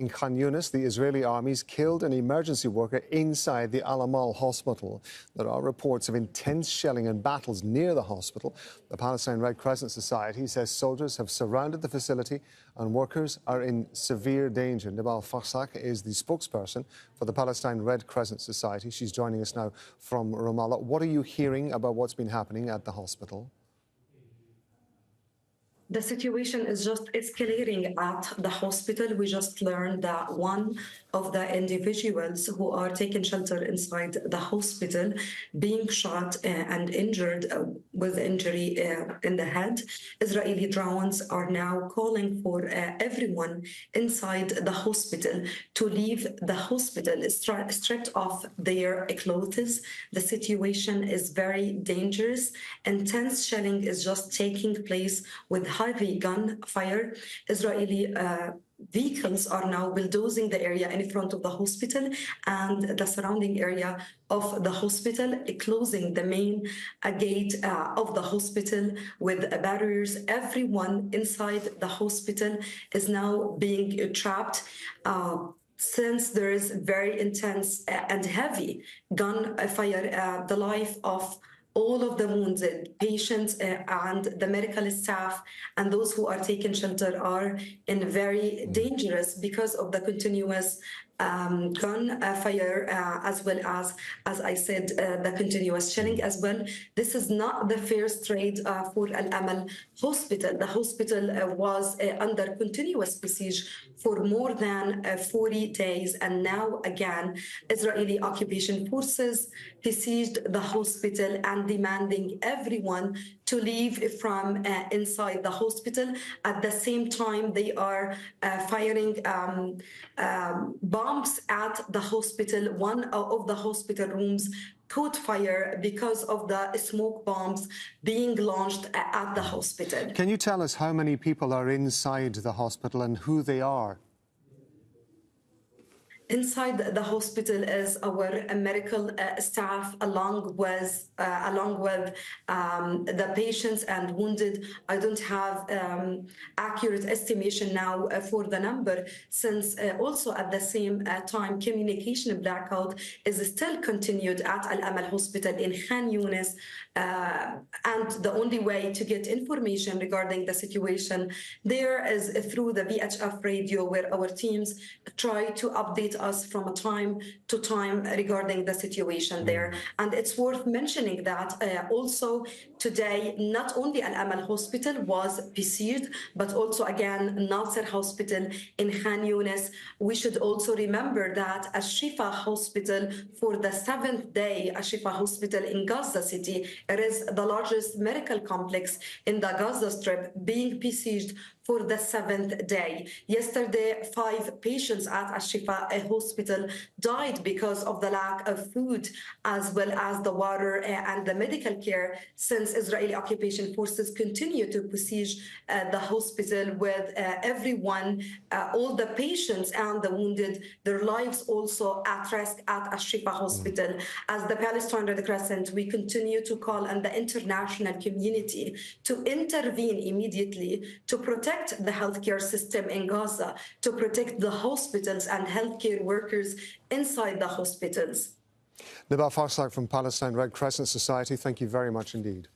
In Khan Younis, the Israeli armies killed an emergency worker inside the al-Amal hospital. There are reports of intense shelling and battles near the hospital. The Palestine Red Crescent Society says soldiers have surrounded the facility and workers are in severe danger. Nebal Farsakh is the spokesperson for the Palestine Red Crescent Society. She's joining us now from Ramallah. What are you hearing about what's been happening at the hospital? The situation is just escalating at the hospital. We just learned that one of the individuals who are taking shelter inside the hospital being shot and injured with injury in the head. Israeli drones are now calling for everyone inside the hospital to leave the hospital, stripped off their clothes. The situation is very dangerous. Intense shelling is just taking place with heavy gunfire. Israeli vehicles are now bulldozing the area in front of the hospital and the surrounding area of the hospital, closing the main gate of the hospital with barriers. Everyone inside the hospital is now being trapped. Since there is very intense and heavy gunfire, the life of all of the wounded patients and the medical staff and those who are taking shelter are in very dangerous because of the continuous gunfire, as well as I said, the continuous shelling as well. This is not the first raid for al-Amal hospital. The hospital was under continuous siege for more than 40 days. And now again, Israeli occupation forces besieged the hospital and demanding everyone to leave from inside the hospital. At the same time, they are firing bombs at the hospital. One of the hospital rooms caught fire because of the smoke bombs being launched at the hospital. Can you tell us how many people are inside the hospital and who they are? Inside the hospital is our medical staff, along with the patients and wounded. I don't have accurate estimation now for the number, since also at the same time communication blackout is still continued at al-Amal hospital in Khan Younis, and the only way to get information regarding the situation there is through the VHF radio, where our teams try to update us from time to time regarding the situation there. And it's worth mentioning that also today, not only al-Amal hospital was besieged, but also again Nasser hospital in Khan Younis. We should also remember that al-Shifa hospital, for the 7th day, al-Shifa hospital in Gaza city, it is the largest medical complex in the Gaza Strip, being besieged for the 7th day. Yesterday, 5 patients at al-Shifa hospital died because of the lack of food, as well as the water and the medical care, since Israeli occupation forces continue to besiege the hospital, with everyone, all the patients and the wounded, their lives also at risk at al-Shifa hospital. As the Palestine Red Crescent, we continue to call on the international community to intervene immediately to protect the healthcare system in Gaza, to protect the hospitals and healthcare workers inside the hospitals. Nebal Farsakh from Palestine Red Crescent Society, thank you very much indeed.